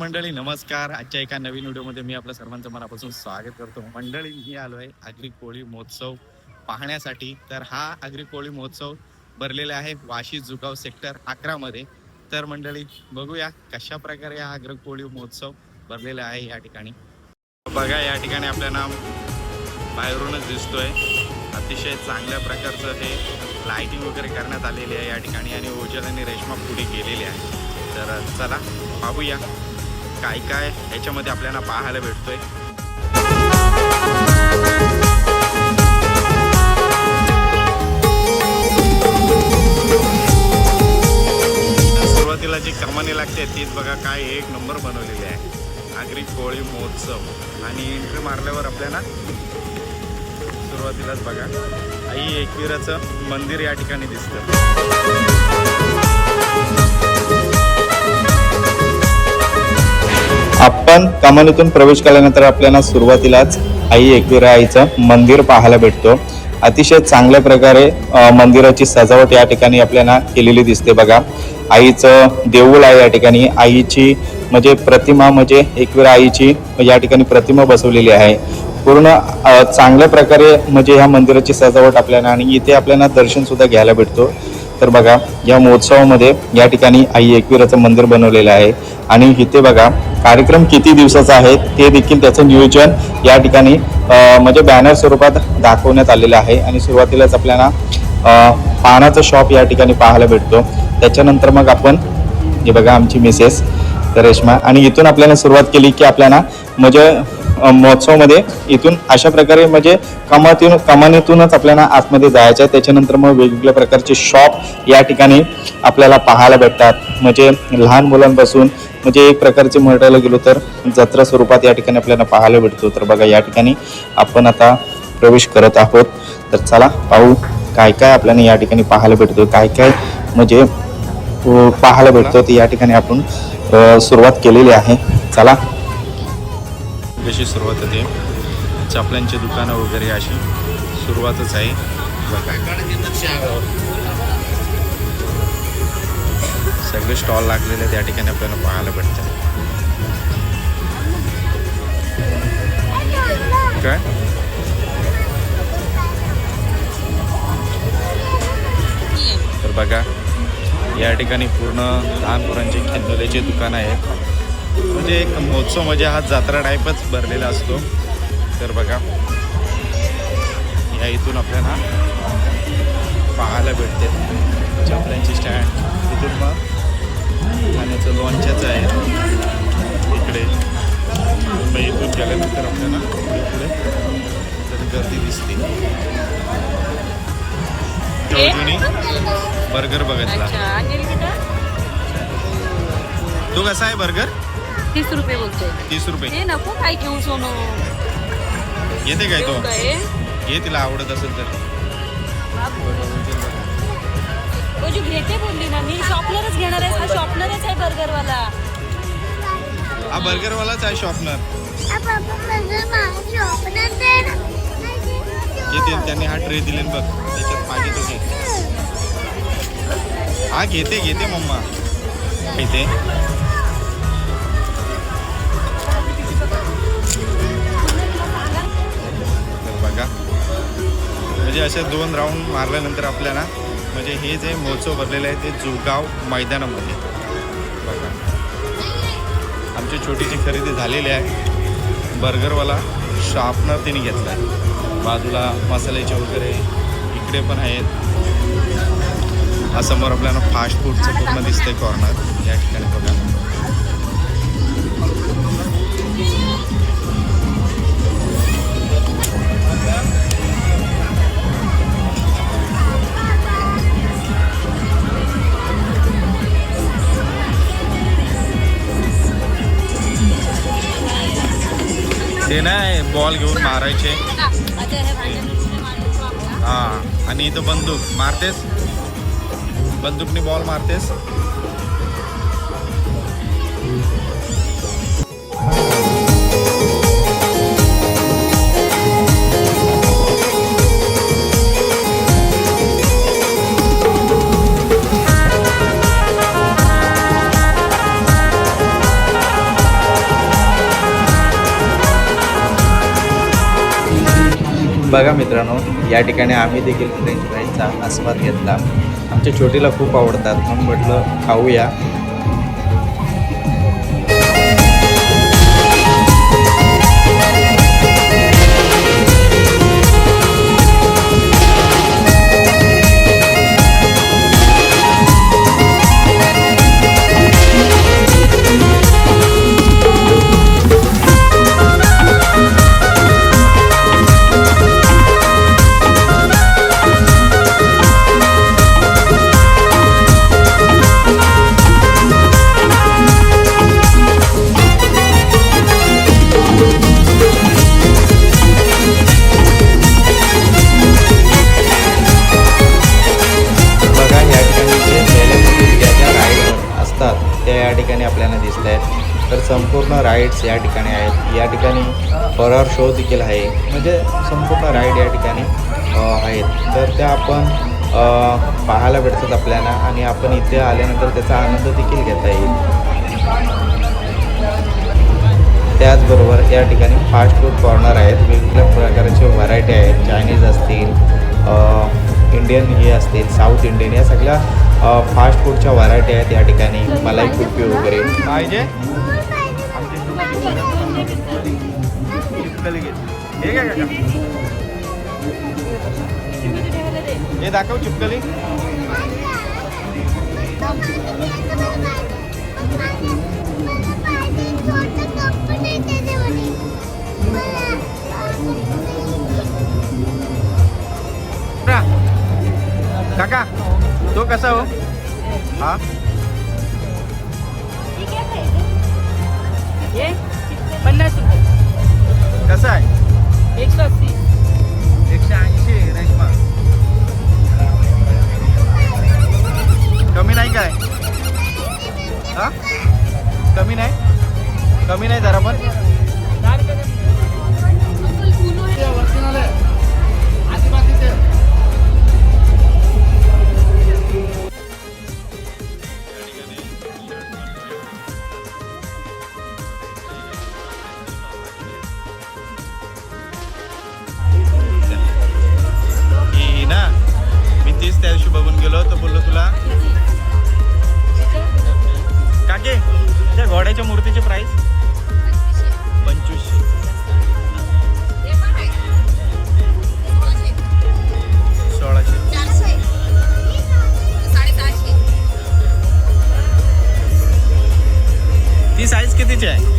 मंडळी नमस्कार. आजच्या एका नवीन व्हिडिओमध्ये मी आपल्या सर्वांचं मनापासून स्वागत करतो. मंडळी मी आलो आहे आगरी कोळी महोत्सव पाहण्यासाठी. तर हा आगरी कोळी महोत्सव भरलेला आहे वाशी जुगाव सेक्टर 11 मध्ये. तर मंडळी बघूया कशा प्रकारे हा आगरी कोळी महोत्सव भरलेला आहे या ठिकाणी. बघा या ठिकाणी आपल्याला बाहेरूनच दिसतोय अतिशय चांगल्या प्रकारचं हे लाइटिंग वगैरे करण्यात आलेली आहे या ठिकाणी आणि ओजल आणि रेश्मा पुढे गेलेले आहे. तर चला पाहूया काय काय याच्यामध्ये आपल्याला पाहायला भेटतोय. सुरुवातीला जी कमानी लागते तीच बघा काय एक नंबर बनवलेली आहे आगरी कोळी महोत्सव. आणि एंट्री मारल्यावर आपल्याला सुरुवातीलाच बघा आई एकविराचं मंदिर या ठिकाणी दिसतं. आपण कमानीतून प्रवेश केल्यानंतर आपल्याला सुरुवातीलाच आई एकविरा आईचं मंदिर पाहायला भेटतो. अतिशय चांगल्या प्रकारे मंदिराची सजावट या ठिकाणी आपल्याला केलेली दिसते. बघा आईचं देऊळ आहे या ठिकाणी. आईची म्हणजे प्रतिमा म्हणजे एकविरा आईची या ठिकाणी प्रतिमा बसवलेली आहे. पूर्ण चांगल्या प्रकारे म्हणजे ह्या मंदिराची सजावट आपल्याला आणि इथे आपल्याला दर्शन सुद्धा घ्यायला भेटतो. तर बघा या महोत्सवामध्ये या ठिकाणी आई एकविराचं मंदिर बनवलेलं आहे आणि इथे बघा कार्यक्रम किती दिवसाचा आहे ते देखील त्याचं नियोजन या ठिकाणी म्हणजे बॅनर स्वरूपात दाखवण्यात आलेलं आहे. आणि सुरुवातीलाच आपल्याला पानाचं शॉप या ठिकाणी पाहायला भेटतो. त्याच्यानंतर मग आपण हे बघा आमची मिसेस रेश्मा आणि इथून आपल्याला सुरुवात केली की आपल्याला म्हणजे महोत्सवामध्ये इथून अशा प्रकारे म्हणजे कमानीतूनच आपल्याला आतमध्ये जायचं आहे. त्याच्यानंतर मग वेगवेगळ्या प्रकारचे शॉप या ठिकाणी आपल्याला पाहायला भेटतात. म्हणजे लहान मुलांपासून म्हणजे एक प्रकारचे म्हणायला गेलो तर जत्रा स्वरूपात या ठिकाणी आपल्याला पाहायला भेटतो. तर बघा या ठिकाणी आपण आता प्रवेश करत आहोत. तर चला पाहू काय काय आपल्याला या ठिकाणी पाहायला भेटतो, काय काय म्हणजे पाहायला भेटतो ते या ठिकाणी आपण सुरुवात केलेली आहे. चला कशी सुरुवात होते. चपल्यांची दुकानं वगैरे अशी सुरुवातच आहे. सगळे स्टॉल लागलेले त्या ठिकाणी आपल्याला पाहायला भेटतात. काय तर बघा या ठिकाणी पूर्ण लहान पोरांची खेळण्याची दुकानं आहेत. म्हणजे एक महोत्सव म्हणजे हा जत्रा टाईपच भरलेला असतो. तर बघा या इथून आपल्याला पाहायला भेटते चपल्यांची स्टँड. तिथून मग खाण्याचं लोणच्याचं आहे इकडे. मग इथून गेल्यानंतर आपल्याला पुढे गर्दी दिसते. अजूनही बर्गर बघितला. तो कसा आहे बर्गर? 30 रुपये बोलतोय. 30 रुपये. हे नको काय घेऊ सोनो. येते काय तो? ये तिला आवडत असेल तर. जो घेते बोलली ना मी शॉपनरच घेणार आहे. हा शॉपनरच आहे बर्गरवाला. हा बर्गरवालाच आहे शॉपनर. येते त्यांनी हा ट्रे दिले बघ त्याच्यात पाहिजे तो घे. हा घेते मम्मा घेते. बघा म्हणजे असे 2 राऊंड मारल्यानंतर आपल्याला म्हणजे हे जे महोत्सव भरलेलं आहे ते जुगाव मैदानामध्ये. बघा आमची छोटीशी खरेदी झालेली आहे. बर्गरवाला शॉपनर तिने घेतला आहे. बाजूला मसाल्याचे वगैरे इकडे पण आहेत. हा समोर आपल्याला फास्ट फूडचं पूर्ण दिसतंय कॉर्नर या ठिकाणी. बघा ते नाही बॉल घेऊन मारायचे. हां आणि इथं बंदूक मारतेस, बंदूकनी बॉल मारतेस. बघा मित्रांनो, या ठिकाणी आम्ही देखील फ्रेंच फ्राईजचा आस्वाद घेतला. आमच्या छोटीला खूप आवडतात म्हणून म्हटलं खाऊया. या ठिकाणी आपल्याला दिसत आहेत. तर संपूर्ण राईड्स या ठिकाणी आहेत. या ठिकाणी हॉरर शो देखील आहे, म्हणजे संपूर्ण राईड या ठिकाणी आहेत. तर त्या आपण पाहायला भेटतात आपल्याला आणि आपण इथे आल्यानंतर त्याचा आनंद देखील घेता येईल. त्याचबरोबर या ठिकाणी फास्ट फूड कॉर्नर आहेत. वेगवेगळ्या प्रकारचे व्हरायटी आहेत. चायनीज असतील, इंडियन हे असतील, साऊथ इंडियन, या सगळ्या फास्ट फूडच्या व्हरायटी आहेत या ठिकाणी. मलाई कुल्फी वगैरे पाहिजे. हे दाखव चिपकली. काका तो कसा हो? हा ये 50 रुपये. कसा आहे? 180. 180 रेशमा. कमी नाही काय? हा कमी नाही, कमी नाही जरा पण. त्या दिवशी बघून गेलो तर बोललो तुला काके त्या घोड्याच्या मूर्तीची प्राइस 2500. ती साईज कितीची आहे?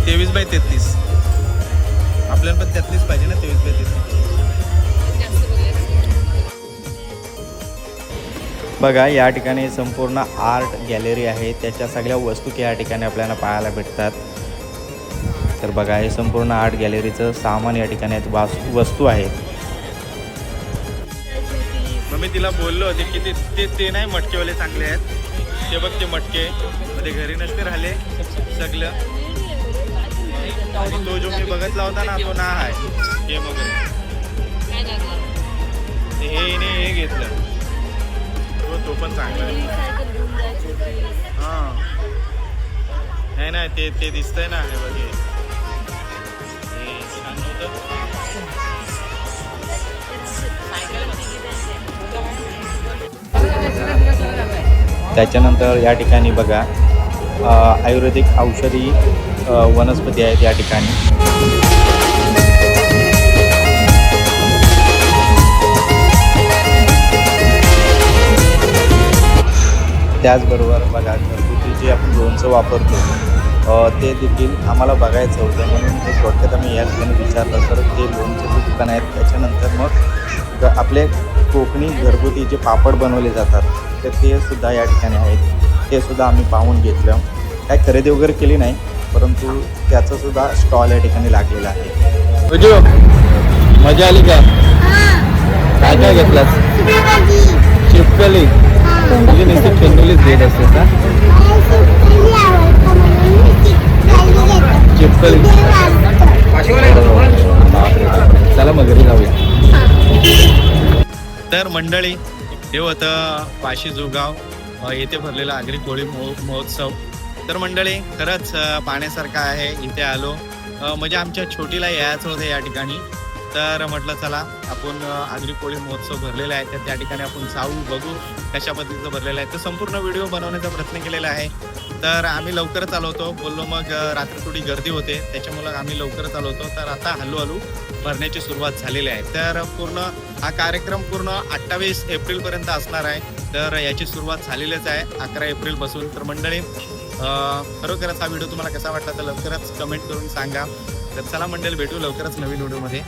23x33. आपल्याला पण 33 पाहिजे ना, 23x33. बघा या ठिकाणी संपूर्ण आर्ट गॅलरी आहे. त्याच्या सगळ्या वस्तू या ठिकाणी आपल्याला पाहायला भेटतात. तर बघा हे संपूर्ण आर्ट गॅलरीचं सामान या ठिकाणी आहेत, वस्तू आहेत. मग मी तिला बोललो होते की ते नाही मटकेवाले चांगले आहेत. ते बघ ते मटके मध्ये घरी नसते राहिले सगळं. आणि तो जो मी बघितला होता ना तो ना आहे गेम वगैरे. हे घेतलं तो पण चांगला आहे. हां नाही ते दिसतंय ना हे बघे. हे छान नव्हतं. त्याच्यानंतर या ठिकाणी बघा आयुर्वेदिक औषधी वनस्पती आहेत या ठिकाणी. त्याचबरोबर बघा घरगुती जे आपण लोणचं वापरतो ते देखील आम्हाला बघायचं होतं, म्हणून हे थोडक्यात आम्ही या ठिकाणी विचारलं. तर ते लोणचं दुकान आहेत. त्याच्यानंतर मग आपले कोकणी घरगुती जे पापड बनवले जातात तर ते सुद्धा या ठिकाणी आहेत. ते सुद्धा आम्ही पाहून घेतलं. काय खरेदी वगैरे केली नाही, परंतु त्याचं सुद्धा स्टॉल या ठिकाणी लागलेला आहे. मजा आली का? काय काय घेतलास? चिपकली. तुझी नुसती फेंगुलीच देत असते का? चिपकली. चला मग घरी जाऊया. तर मंडळी हे होतं पाशी जोगाव येथे भरलेला आगरी कोळी महोत्सव. तर मंडळी खरंच पाहण्यासारखं आहे. इथे आलो म्हणजे आमच्या छोटीला यायचं होतं या ठिकाणी, तर म्हटलं चला आपण आगरी कोळी महोत्सव भरलेला आहे तर त्या ठिकाणी आपण जाऊ बघू कशा पद्धतीचं भरलेलं आहे. तर संपूर्ण व्हिडिओ बनवण्याचा प्रयत्न केलेला आहे. तर आम्ही लवकरच आलो होतो, बोललो मग रात्री थोडी गर्दी होते त्याच्यामुळं आम्ही लवकरच आलो होतो. तर आता हळूहळू भरण्याची सुरुवात झालेली आहे. तर पूर्ण हा कार्यक्रम पूर्ण 28 एप्रिलपर्यंत असणार आहे. तर याची सुरुवात झालेलीच आहे 11 एप्रिलपासून. तर मंडळी खरोखरच हा व्हिडिओ तुम्हाला कसा वाटला तर लवकरच कमेंट करून सांगा. तर चला मंडळी भेटू लवकरच नवीन व्हिडिओमध्ये.